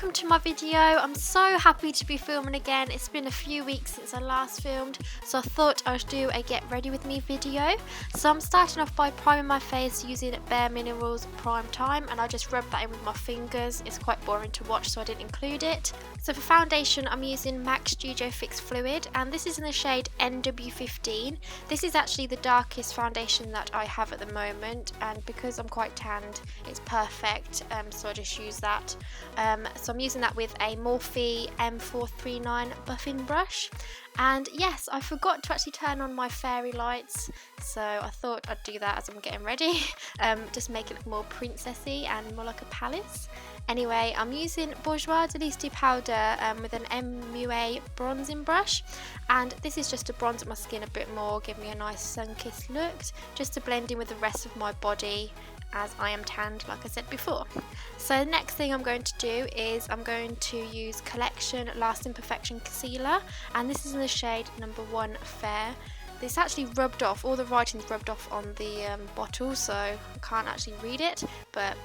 welcome to my video. I'm so happy to be filming again. It's been a few weeks since I last filmed, so I thought I would do a get ready with me video. So I'm starting off by priming my face using Bare Minerals Prime Time, and I just rub that in with my fingers. It's quite boring to watch, so I didn't include it. So for foundation, I'm using MAC Studio Fix Fluid, and this is in the shade NW15. This is actually the darkest foundation that I have at the moment, and because I'm quite tanned, it's perfect, so I just use that. So I'm using that with a Morphe M439 buffing brush. And yes, I forgot to actually turn on my fairy lights, so I thought I'd do that as I'm getting ready. Just make it look more princessy and more like a palace. Anyway, I'm using Bourjois Delicieux powder with an MUA bronzing brush, and this is just to bronze up my skin a bit more, give me a nice sun-kissed look, just to blend in with the rest of my body, as I am tanned like I said before. So the next thing I'm going to do is I'm going to use Collection Lasting Perfection Concealer, and this is in the shade number 1 Fair. It's actually rubbed off, all the writing's rubbed off on the bottle, so I can't actually read it, but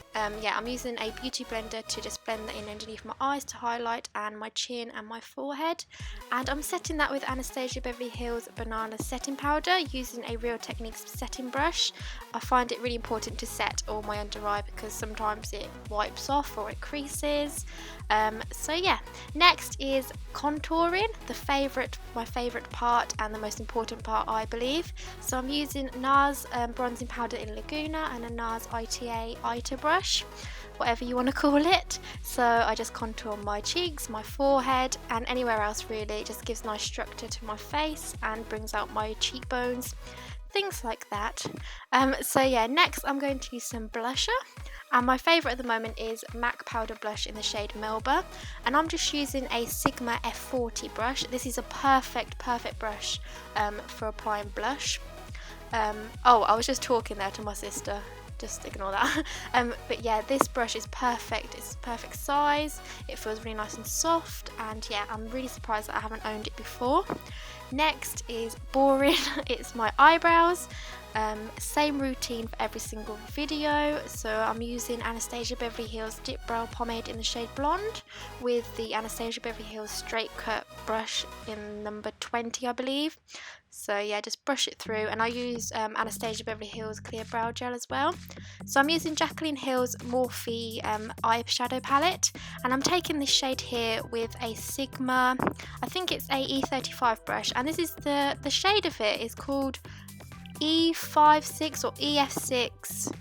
yeah, I'm using a beauty blender to just blend that in underneath my eyes to highlight, and my chin and my forehead. And I'm setting that with Anastasia Beverly Hills Banana Setting Powder using a Real Techniques setting brush. I find it really important to set all my under eye because sometimes it wipes off or it creases. So yeah, next is contouring, my favourite part and the most important part, I believe. So I'm using NARS bronzing powder in Laguna and a NARS ITA brush, whatever you want to call it. So I just contour my cheeks, my forehead, and anywhere else really. It just gives nice structure to my face and brings out my cheekbones, things like that. So yeah, next I'm going to use some blusher, and my favourite at the moment is MAC powder blush in the shade Melba, and I'm just using a Sigma F40 brush. This is a perfect brush for applying blush. Oh, I was just talking there to my sister, just ignore that. But yeah, this brush is perfect. It's perfect size, it feels really nice and soft, and yeah, I'm really surprised that I haven't owned it before. Next is boring. It's my eyebrows. Same routine for every single video. So I'm using Anastasia Beverly Hills Dip Brow Pomade in the shade Blonde with the Anastasia Beverly Hills Straight Cut brush in number 20, I believe. So yeah, just brush it through, and I use Anastasia Beverly Hills Clear Brow Gel as well. So I'm using Jacqueline Hill's Morphe eyeshadow palette, and I'm taking this shade here with a Sigma, I think it's a E35 brush, and this is the shade of it is called E56 or EF6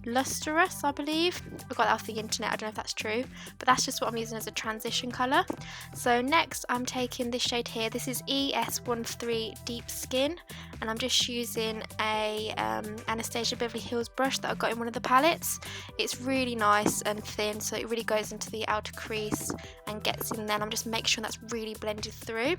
Lustrous, I believe. I got that off the internet, I don't know if that's true, but that's just what I'm using as a transition colour. So next I'm taking this shade here, this is ES13 Deep Skin, and I'm just using a Anastasia Beverly Hills brush that I got in one of the palettes. It's really nice and thin, so it really goes into the outer crease and gets in there, and I'm just making sure that's really blended through.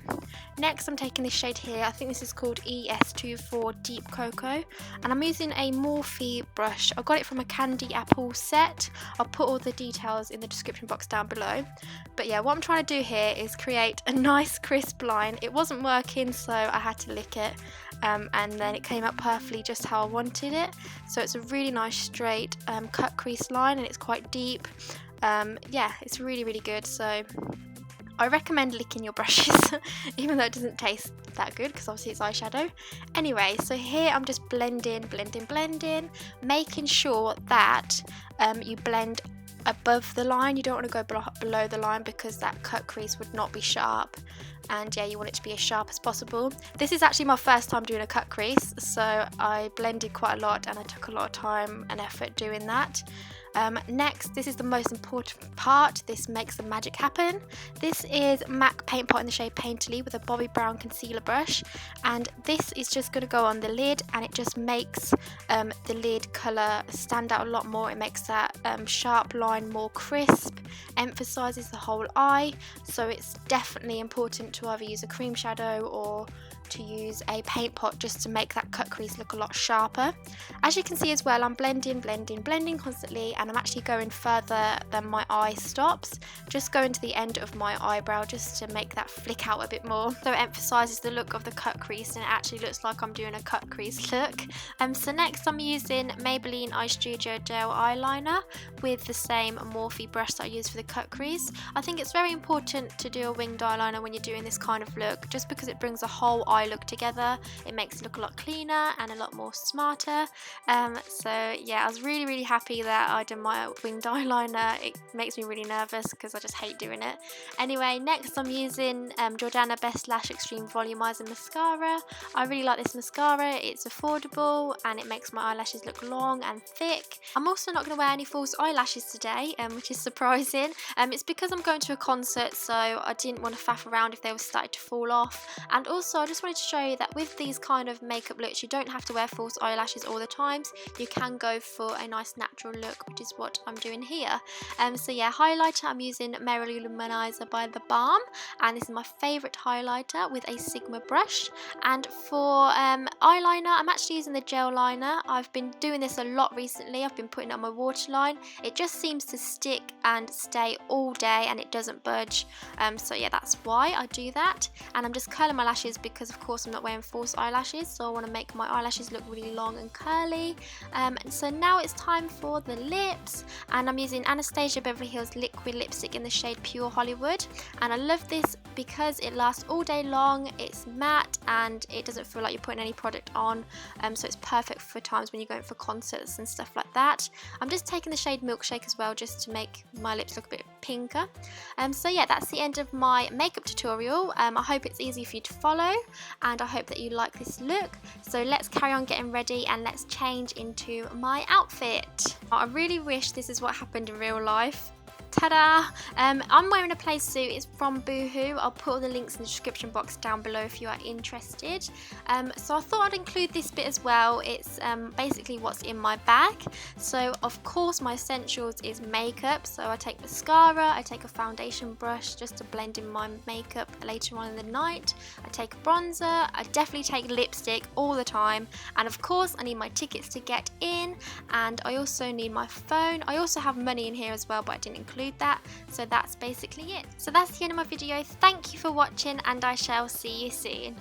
Next I'm taking this shade here, I think this is called ES24 Deep Cocoa, and I'm using a Morphe brush. I got it from a Candy Apple set. I'll put all the details in the description box down below. But yeah, what I'm trying to do here is create a nice crisp line. It wasn't working, so I had to lick it, and then it came out perfectly just how I wanted it. So it's a really nice straight cut crease line, and it's quite deep. Yeah, it's really good. So I recommend licking your brushes, even though it doesn't taste that good because obviously it's eyeshadow. Anyway, so here I'm just blending, making sure that you blend above the line. You don't want to go below the line because that cut crease would not be sharp, and yeah, you want it to be as sharp as possible. This is actually my first time doing a cut crease, so I blended quite a lot and I took a lot of time and effort doing that. Next, this is the most important part. This makes the magic happen. This is MAC Paint Pot in the shade Painterly with a Bobbi Brown concealer brush, and this is just going to go on the lid, and it just makes the lid colour stand out a lot more. It makes that sharp line more crisp, emphasises the whole eye, so it's definitely important to either use a cream shadow or to use a paint pot just to make that cut crease look a lot sharper. As you can see as well, I'm blending constantly, and I'm actually going further than my eye stops, just going to the end of my eyebrow just to make that flick out a bit more. So it emphasises the look of the cut crease, and it actually looks like I'm doing a cut crease look. So next I'm using Maybelline Eye Studio Gel eyeliner with the same Morphe brush that I use for the cut crease. I think it's very important to do a winged eyeliner when you're doing this kind of look, just because it brings the whole eye look together. It makes it look a lot cleaner and a lot more smarter. So yeah, I was really happy that I did my winged eyeliner. It makes me really nervous because I just hate doing it. Anyway, next I'm using Jordana Best Lash Extreme Volumizer Mascara. I really like this mascara. It's affordable and it makes my eyelashes look long and thick. I'm also not going to wear any false eyelashes today, which is surprising. It's because I'm going to a concert, so I didn't want to faff around if they were starting to fall off. And also I just wanted to show you that with these kind of makeup looks, you don't have to wear false eyelashes all the times. You can go for a nice natural look, which is what I'm doing here. So yeah, highlighter, I'm using Merrily Luminizer by The Balm, and this is my favourite highlighter with a Sigma brush. And for eyeliner, I'm actually using the gel liner. I've been doing this a lot recently. I've been putting it on my waterline. It just seems to stick and stay all day and it doesn't budge. So yeah, that's why I do that. And I'm just curling my lashes because of course I'm not wearing false eyelashes, so I want to make my eyelashes look really long and curly. So now it's time for the lips, and I'm using Anastasia Beverly Hills liquid lipstick in the shade Pure Hollywood, and I love this because it lasts all day long. It's matte and it doesn't feel like you're putting any product on, so it's perfect for times when you're going for concerts and stuff like that. I'm just taking the shade Milkshake as well just to make my lips look a bit pinker. So yeah, that's the end of my makeup tutorial. I hope it's easy for you to follow and I hope that you like this look. So let's carry on getting ready and let's change into my outfit. I really wish this is what happened in real life. Ta-da! I'm wearing a Playsuit. It's from Boohoo. I'll put all the links in the description box down below if you are interested. So I thought I'd include this bit as well. It's basically what's in my bag. So of course my essentials is makeup. So I take mascara, I take a foundation brush just to blend in my makeup later on in the night. I take a bronzer, I definitely take lipstick all the time. And of course I need my tickets to get in, and I also need my phone. I also have money in here as well, but I didn't include that. So that's basically it. So that's the end of my video. Thank you for watching and I shall see you soon.